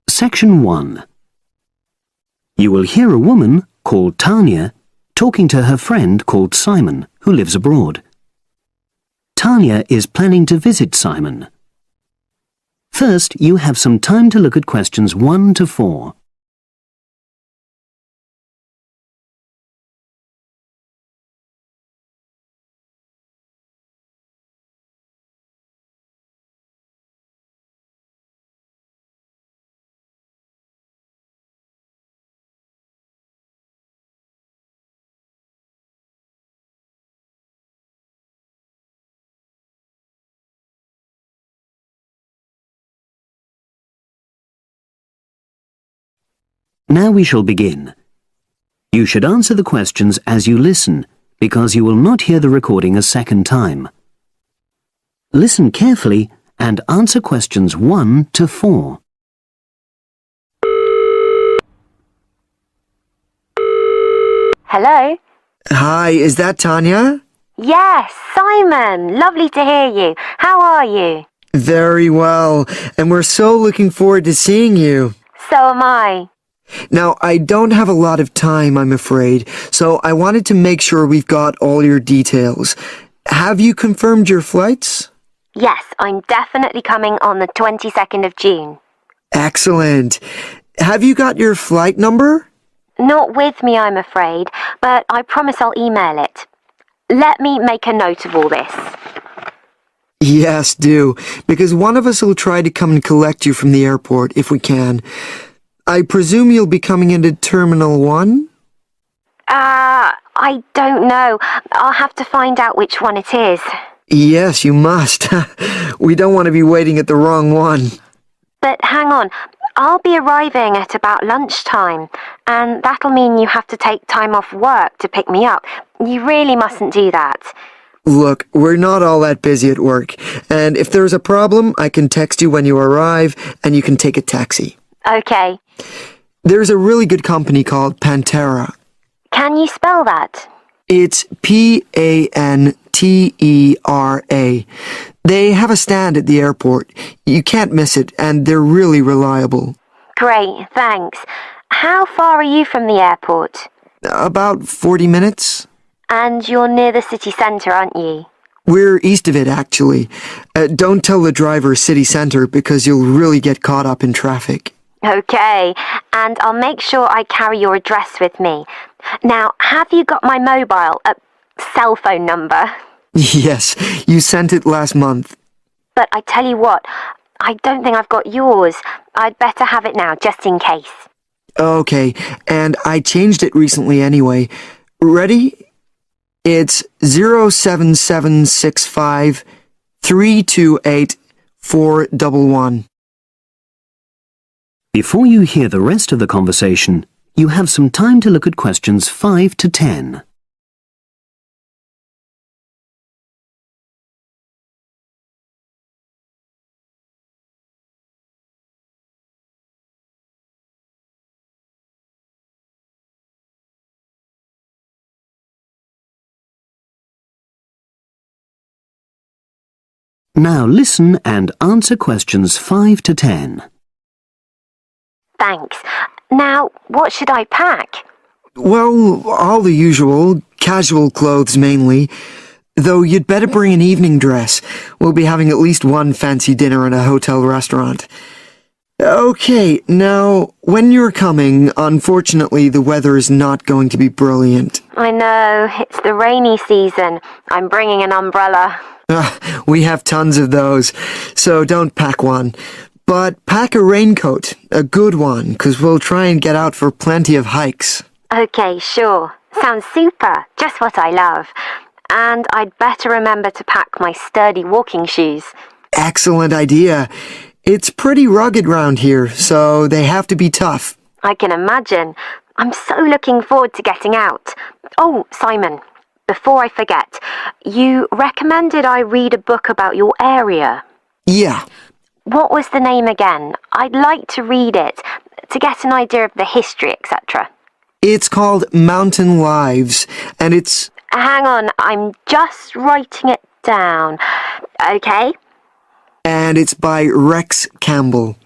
Section 1. You will hear a woman called Tanya talking to her friend called Simon, who lives abroad. Tanya is planning to visit Simon. First, you have some time to look at questions 1 to 4. Now we shall begin. You should answer the questions as you listen, because you will not hear the recording a second time. Listen carefully and answer questions 1 to 4. Hello? Hi, is that Tanya? Yes, Simon. Lovely to hear you. How are you? Very well, and we're so looking forward to seeing you. So am I. Now, I don't have a lot of time, I'm afraid, so I wanted to make sure we've got all your details. Have you confirmed your flights? Yes, I'm definitely coming on the 22nd of June. Excellent. Have you got your flight number? Not with me, I'm afraid, but I promise I'll email it. Let me make a note of all this. Yes, do, because one of us will try to come and collect you from the airport if we can. I presume you'll be coming into Terminal 1? I don't know. I'll have to find out which one it is. Yes, you must. We don't want to be waiting at the wrong one. But hang on, I'll be arriving at about lunchtime, and that'll mean you have to take time off work to pick me up. You really mustn't do that. Look, we're not all that busy at work, and if there's a problem, I can text you when you arrive, and you can take a taxi. Okay. There's a really good company called Pantera. Can you spell that? It's Pantera. They have a stand at the airport. You can't miss it, and they're really reliable. Great, thanks. How far are you from the airport? About 40 minutes. And you're near the city centre, aren't you? We're east of it, actually. Don't tell the driver city centre because you'll really get caught up in traffic. Okay, and I'll make sure I carry your address with me. Now, have you got my mobile, cell phone number? Yes, you sent it last month. But I tell you what, I don't think I've got yours. I'd better have it now, just in case. Okay, and I changed it recently anyway. Ready? It's 07765 328 411. Before you hear the rest of the conversation, you have some time to look at questions 5 to 10. Now listen and answer questions 5 to 10. Thanks. Now, what should I pack? Well, all the usual, casual clothes mainly. Though you'd better bring an evening dress. We'll be having at least one fancy dinner in a hotel restaurant. Okay, now, when you're coming, unfortunately the weather is not going to be brilliant. I know, it's the rainy season. I'm bringing an umbrella. We have tons of those, so don't pack one. But pack a raincoat, a good one, 'cause we'll try and get out for plenty of hikes. Okay, sure. Sounds super. Just what I love. And I'd better remember to pack my sturdy walking shoes. Excellent idea. It's pretty rugged round here, so they have to be tough. I can imagine. I'm so looking forward to getting out. Oh, Simon, before I forget, you recommended I read a book about your area. Yeah. What was the name again? I'd like to read it. to get an idea of the history, etc. It's called Mountain Lives, and it's... Hang on, I'm just writing it down. Okay. And it's by Rex Campbell.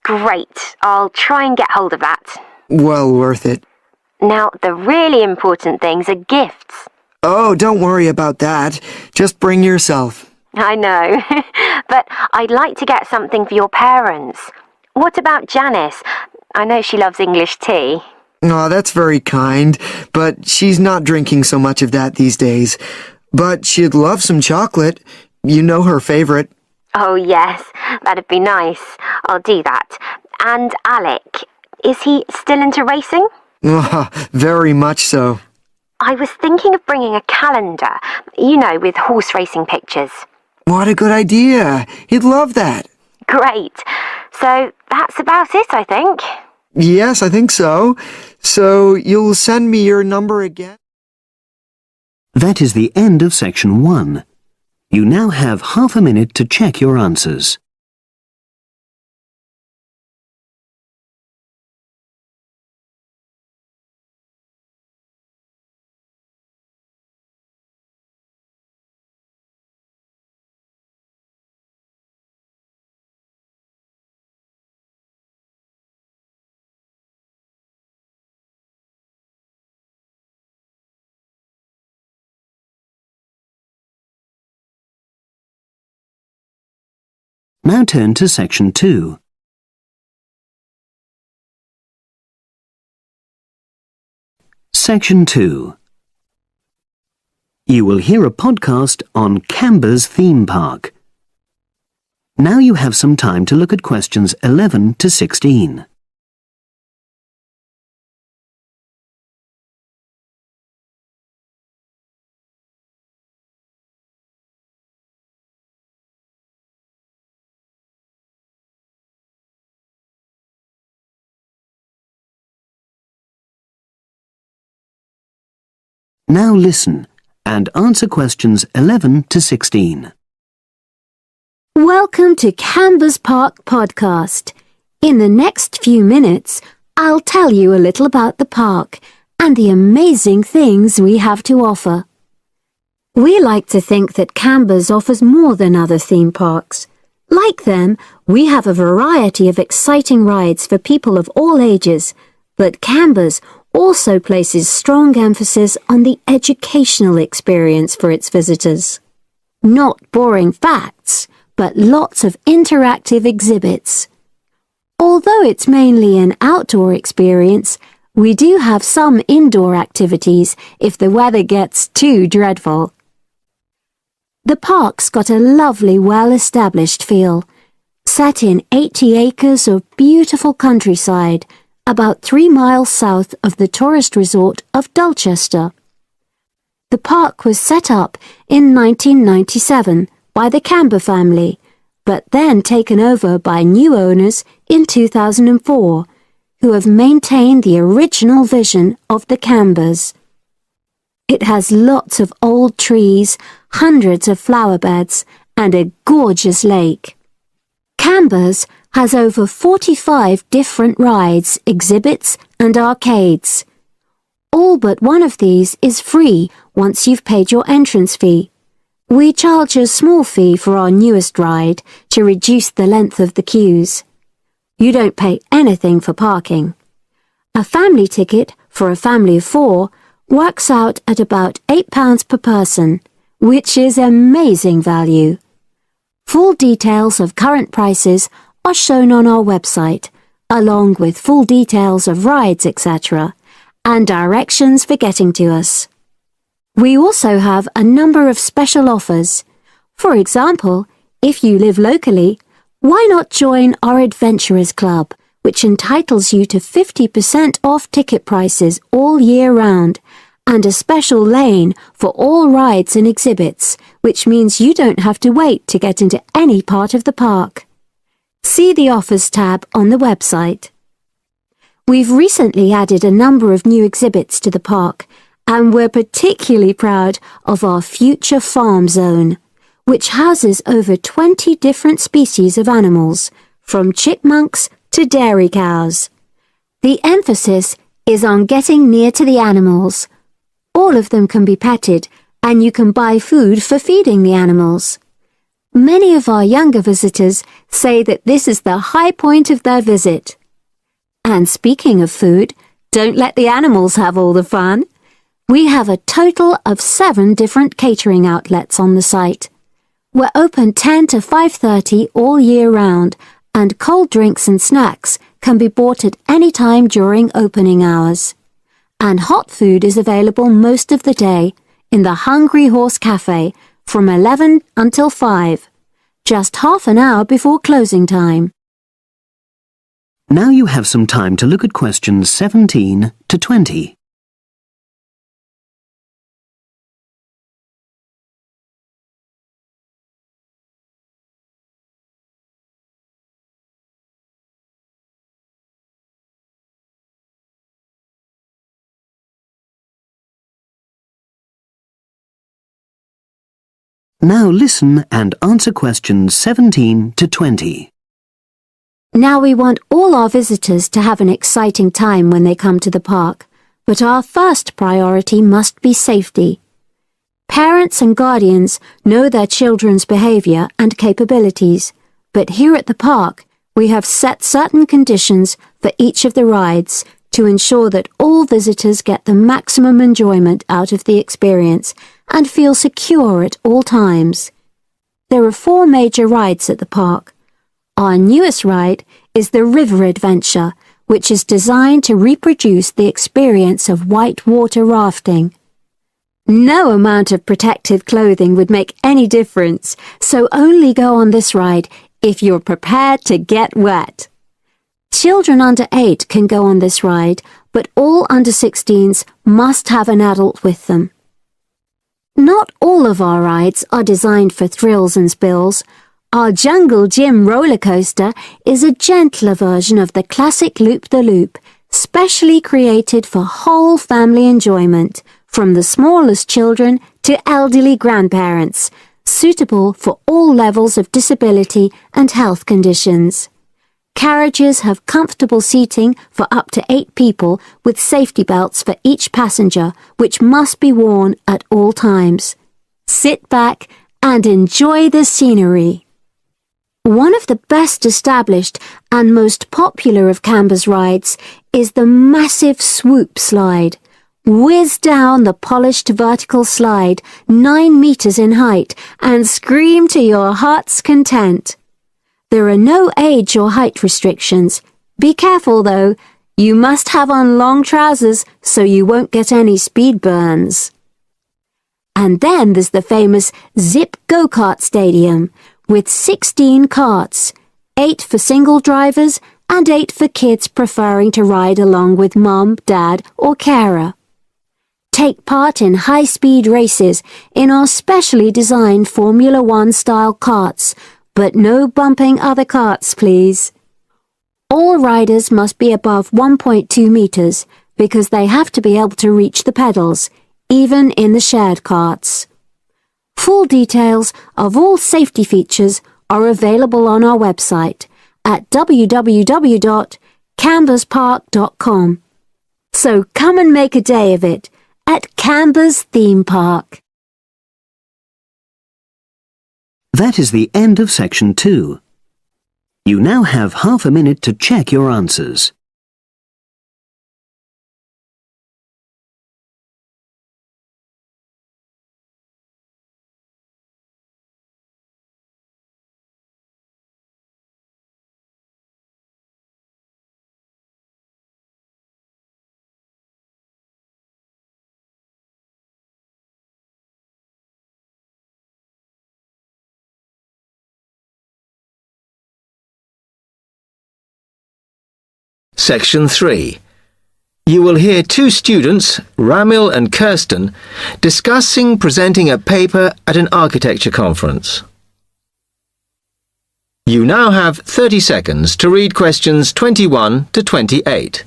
Great. I'll try and get hold of that. Well worth it. Now, the really important things are gifts. Oh, don't worry about that. Just bring yourself. I know, but I'd like to get something for your parents. What about Janice? I know she loves English tea. Oh, that's very kind, but she's not drinking so much of that these days. But she'd love some chocolate. You know her favorite. Oh, yes, that'd be nice. I'll do that. And Alec, is he still into racing? Very much so. I was thinking of bringing a calendar, with horse racing pictures. What a good idea. He'd love that. Great. So that's about it, I think. Yes, I think so. So you'll send me your number again? That is the end of section 1. You now have half a minute to check your answers. Now turn to section 2. Section 2. You will hear a podcast on Camber's theme park. Now you have some time to look at questions 11 to 16. Now listen and answer questions 11 to 16. Welcome to Camber's Park podcast. In the next few minutes, I'll tell you a little about the park and the amazing things we have to offer. We like to think that Camber's offers more than other theme parks. Like them, we have a variety of exciting rides for people of all ages, but Camber's also places strong emphasis on the educational experience for its visitors. Not boring facts, but lots of interactive exhibits. Although it's mainly an outdoor experience, we do have some indoor activities if the weather gets too dreadful. The park's got a lovely, well-established feel, set in 80 acres of beautiful countryside, about 3 miles south of the tourist resort of Dulchester. The park was set up in 1997 by the Camber family, but then taken over by new owners in 2004, who have maintained the original vision of the Cambers. It has lots of old trees, hundreds of flower beds, and a gorgeous lake. Cambers has over 45 different rides, exhibits, and arcades. All but one of these is free once you've paid your entrance fee. We charge a small fee for our newest ride to reduce the length of the queues. You don't pay anything for parking. A family ticket for a family of 4 works out at about £8 per person, which is amazing value. Full details of current prices are shown on our website, along with full details of rides, etc., and directions for getting to us. We also have a number of special offers. For example, if you live locally, why not join our Adventurers Club, which entitles you to 50% off ticket prices all year round, and a special lane for all rides and exhibits, which means you don't have to wait to get into any part of the park. See the Offers tab on the website. We've recently added a number of new exhibits to the park, and we're particularly proud of our Future Farm Zone, which houses over 20 different species of animals, from chipmunks to dairy cows. The emphasis is on getting near to the animals. All of them can be petted, and you can buy food for feeding the animals. Many of our younger visitors say that this is the high point of their visit. And speaking of food, don't let the animals have all the fun. We have a total of 7 different catering outlets on the site. We're open 10 to 5:30 all year round, and cold drinks and snacks can be bought at any time during opening hours. And hot food is available most of the day in the Hungry Horse Cafe from 11 until 5, just half an hour before closing time. Now you have some time to look at questions 17 to 20. Now listen and answer questions 17 to 20. Now we want all our visitors to have an exciting time when they come to the park, but our first priority must be safety. Parents and guardians know their children's behavior and capabilities, but here at the park we have set certain conditions for each of the rides to ensure that all visitors get the maximum enjoyment out of the experience and feel secure at all times. There are 4 major rides at the park. Our newest ride is the River Adventure, which is designed to reproduce the experience of whitewater rafting. No amount of protective clothing would make any difference, so only go on this ride if you're prepared to get wet. Children under 8 can go on this ride, but all under 16s must have an adult with them. Not all of our rides are designed for thrills and spills. Our Jungle Gym roller coaster is a gentler version of the classic Loop-the-Loop, specially created for whole family enjoyment, from the smallest children to elderly grandparents, suitable for all levels of disability and health conditions. Carriages have comfortable seating for up to 8 people with safety belts for each passenger, which must be worn at all times. Sit back and enjoy the scenery. One of the best established and most popular of Canberra's rides is the massive swoop slide. Whiz down the polished vertical slide 9 meters in height and scream to your heart's content. There are no age or height restrictions. Be careful though, you must have on long trousers so you won't get any speed burns. And then there's the famous Zip Go-Kart Stadium with 16 karts, 8 for single drivers and 8 for kids preferring to ride along with mum, dad or carer. Take part in high-speed races in our specially designed Formula One style karts, but no bumping other karts, please. All riders must be above 1.2 meters because they have to be able to reach the pedals, even in the shared karts. Full details of all safety features are available on our website at www.canberraspark.com. So come and make a day of it at Canberra's theme park. That is the end of section 2. You now have half a minute to check your answers. Section 3. You will hear 2 students, Ramil and Kirsten, discussing presenting a paper at an architecture conference. You now have 30 seconds to read questions 21 to 28.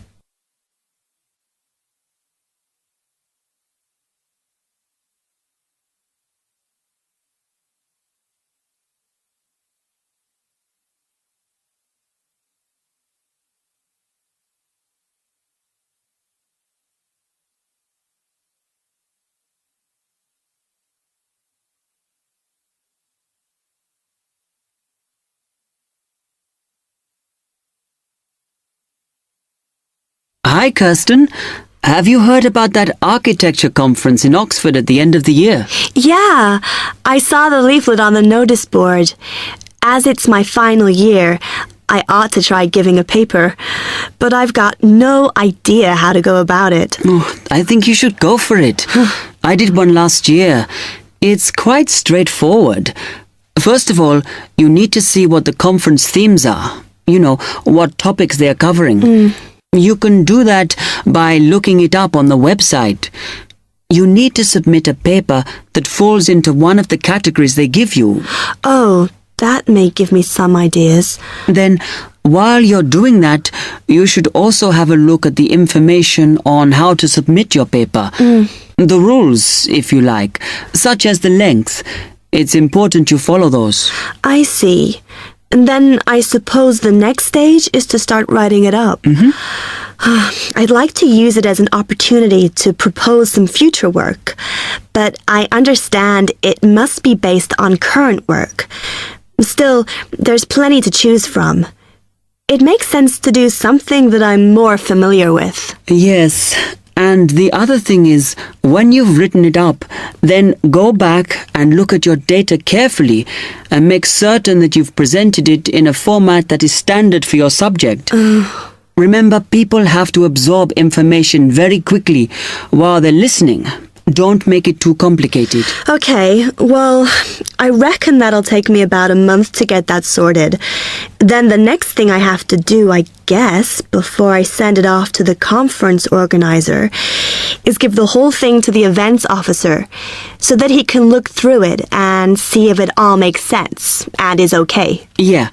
Hi, Kirsten. Have you heard about that architecture conference in Oxford at the end of the year? Yeah, I saw the leaflet on the notice board. As it's my final year, I ought to try giving a paper, but I've got no idea how to go about it. Oh, I think you should go for it. I did one last year. It's quite straightforward. First of all, you need to see what the conference themes are. You know, what topics they are covering. You can do that by looking it up on the website. You need to submit a paper that falls into one of the categories they give you. Oh, that may give me some ideas. Then, while you're doing that, you should also have a look at the information on how to submit your paper. The rules, if you like, such as the length. It's important you follow those. I see. And then I suppose the next stage is to start writing it up. I'd like to use it as an opportunity to propose some future work, but I understand it must be based on current work. Still, there's plenty to choose from. It makes sense to do something that I'm more familiar with. Yes, and the other thing is, when you've written it up, then go back and look at your data carefully and make certain that you've presented it in a format that is standard for your subject. Remember, people have to absorb information very quickly while they're listening. Don't make it too complicated. Okay, well, I reckon that'll take me about a month to get that sorted. Then the next thing I have to do, I guess, before I send it off to the conference organizer, is give the whole thing to the events officer so that he can look through it and see if it all makes sense and is okay. Yeah.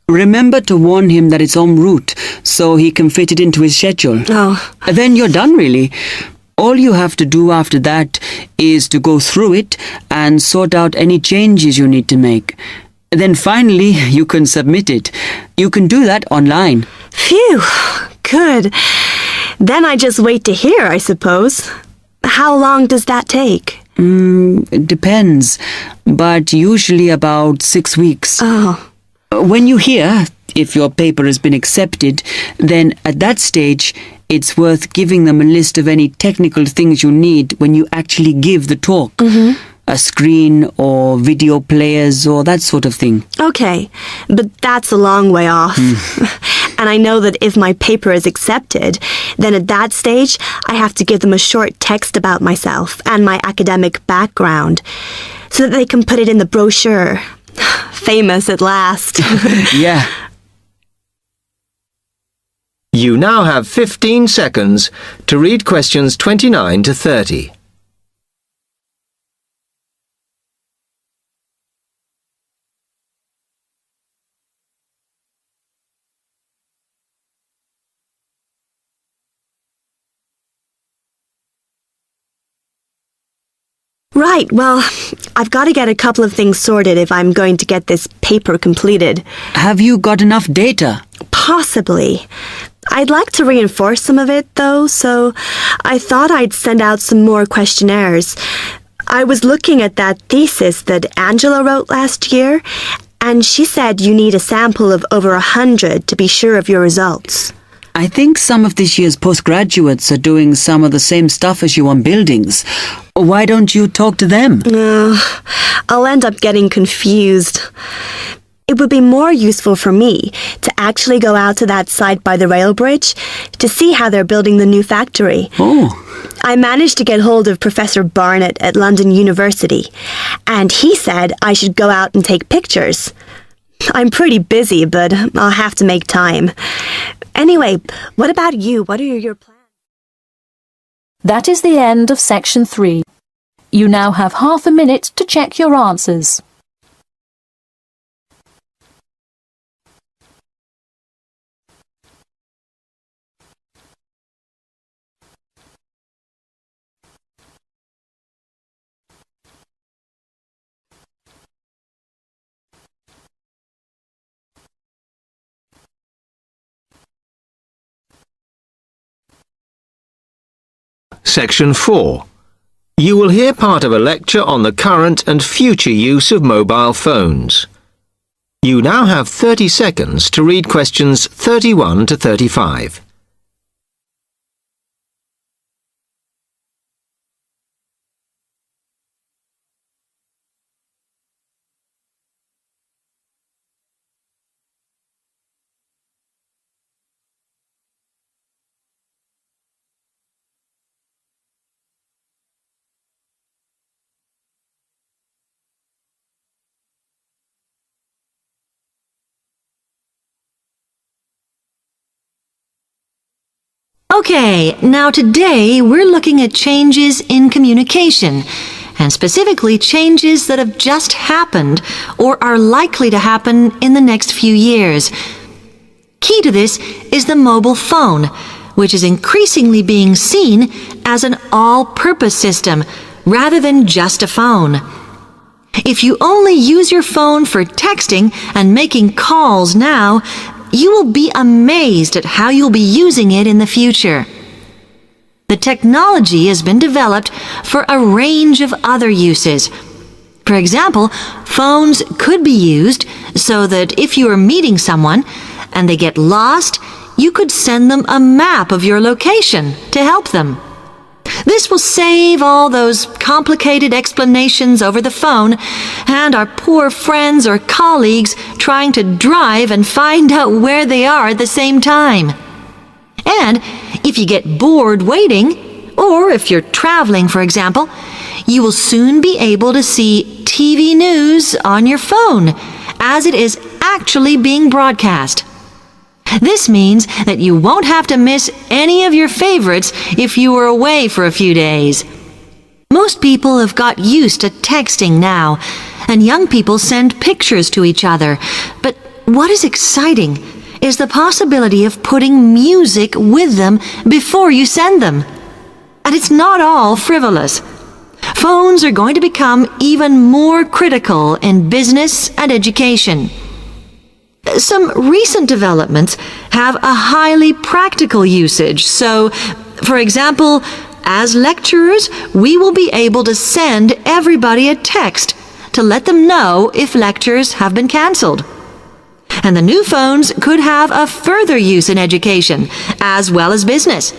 Remember to warn him that it's en route so he can fit it into his schedule. Oh. Then you're done, really. All you have to do after that is to go through it and sort out any changes you need to make. Then finally, you can submit it. You can do that online. Phew, good. Then I just wait to hear, I suppose. How long does that take? It depends, but usually about 6 weeks. Oh. When you hear if your paper has been accepted, then at that stage, it's worth giving them a list of any technical things you need when you actually give the talk. A screen or video players or that sort of thing. Okay, but that's a long way off. And I know that if my paper is accepted, then at that stage, I have to give them a short text about myself and my academic background so that they can put it in the brochure. Famous at last. Yeah. You now have 15 seconds to read questions 29 to 30. Right, well, I've got to get a couple of things sorted if I'm going to get this paper completed. Have you got enough data? Possibly. I'd like to reinforce some of it, though, so I thought I'd send out some more questionnaires. I was looking at that thesis that Angela wrote last year, and she said you need a sample of over 100 to be sure of your results. I think some of this year's postgraduates are doing some of the same stuff as you on buildings. Why don't you talk to them? I'll end up getting confused. It would be more useful for me to actually go out to that site by the rail bridge to see how they're building the new factory. Oh. I managed to get hold of Professor Barnett at London University, and he said I should go out and take pictures. I'm pretty busy, but I'll have to make time. Anyway, what about you? What are your plans? That is the end of section 3. You now have half a minute to check your answers. Section 4. You will hear part of a lecture on the current and future use of mobile phones. You now have 30 seconds to read questions 31 to 35. Okay, now today we're looking at changes in communication, and specifically changes that have just happened or are likely to happen in the next few years. Key to this is the mobile phone, which is increasingly being seen as an all-purpose system rather than just a phone. If you only use your phone for texting and making calls now, you will be amazed at how you'll be using it in the future. The technology has been developed for a range of other uses. For example, phones could be used so that if you are meeting someone and they get lost, you could send them a map of your location to help them. This will save all those complicated explanations over the phone and our poor friends or colleagues trying to drive and find out where they are at the same time. And if you get bored waiting, or if you're traveling, for example, you will soon be able to see TV news on your phone as it is actually being broadcast. This means that you won't have to miss any of your favorites if you were away for a few days. Most people have got used to texting now, and young people send pictures to each other. But what is exciting is the possibility of putting music with them before you send them. And it's not all frivolous. Phones are going to become even more critical in business and education. Some recent developments have a highly practical usage. So, for example, as lecturers, we will be able to send everybody a text to let them know if lectures have been cancelled. And the new phones could have a further use in education, as well as business,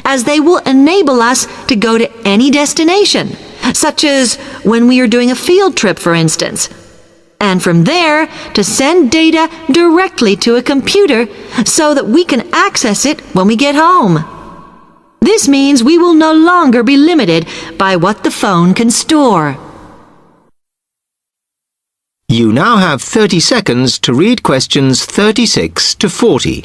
as they will enable us to go to any destination, such as when we are doing a field trip, for instance. And from there, to send data directly to a computer so that we can access it when we get home. This means we will no longer be limited by what the phone can store. You now have 30 seconds to read questions 36 to 40.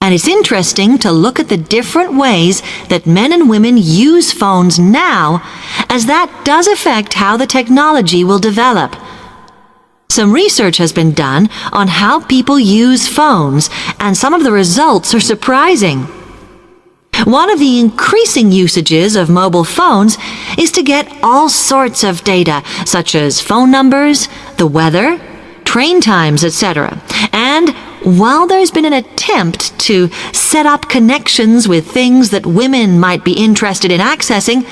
And it's interesting to look at the different ways that men and women use phones now, as that does affect how the technology will develop. Some research has been done on how people use phones, and some of the results are surprising. One of the increasing usages of mobile phones is to get all sorts of data, such as phone numbers, the weather, train times, etc. And while there's been an attempt to set up connections with things that women might be interested in accessing,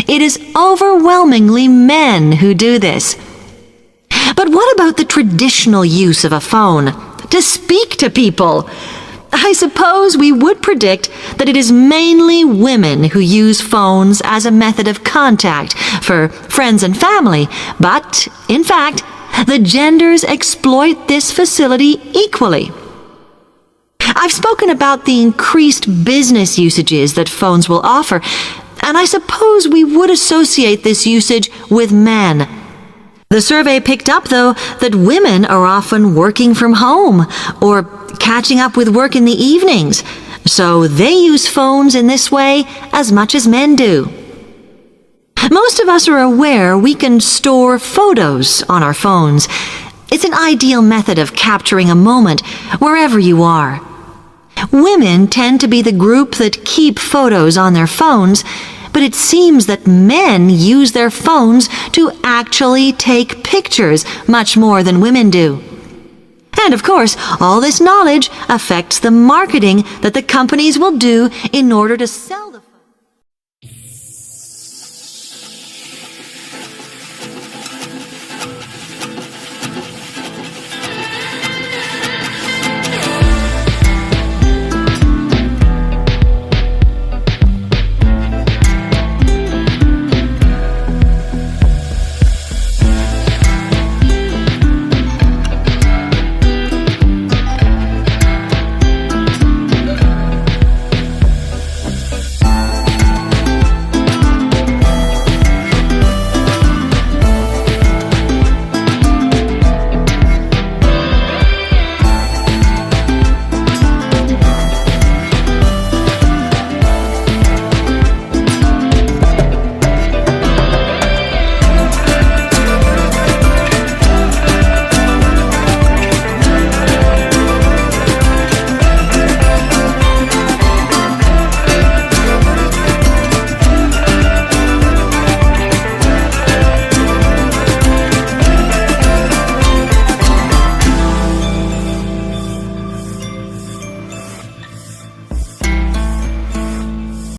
it is overwhelmingly men who do this. But what about the traditional use of a phone? To speak to people? I suppose we would predict that it is mainly women who use phones as a method of contact for friends and family, but, in fact, the genders exploit this facility equally. I've spoken about the increased business usages that phones will offer, and I suppose we would associate this usage with men. The survey picked up, though, that women are often working from home or catching up with work in the evenings, so they use phones in this way as much as men do. Most of us are aware we can store photos on our phones. It's an ideal method of capturing a moment wherever you are. Women tend to be the group that keep photos on their phones, but it seems that men use their phones to actually take pictures much more than women do. And of course, all this knowledge affects the marketing that the companies will do in order to sell the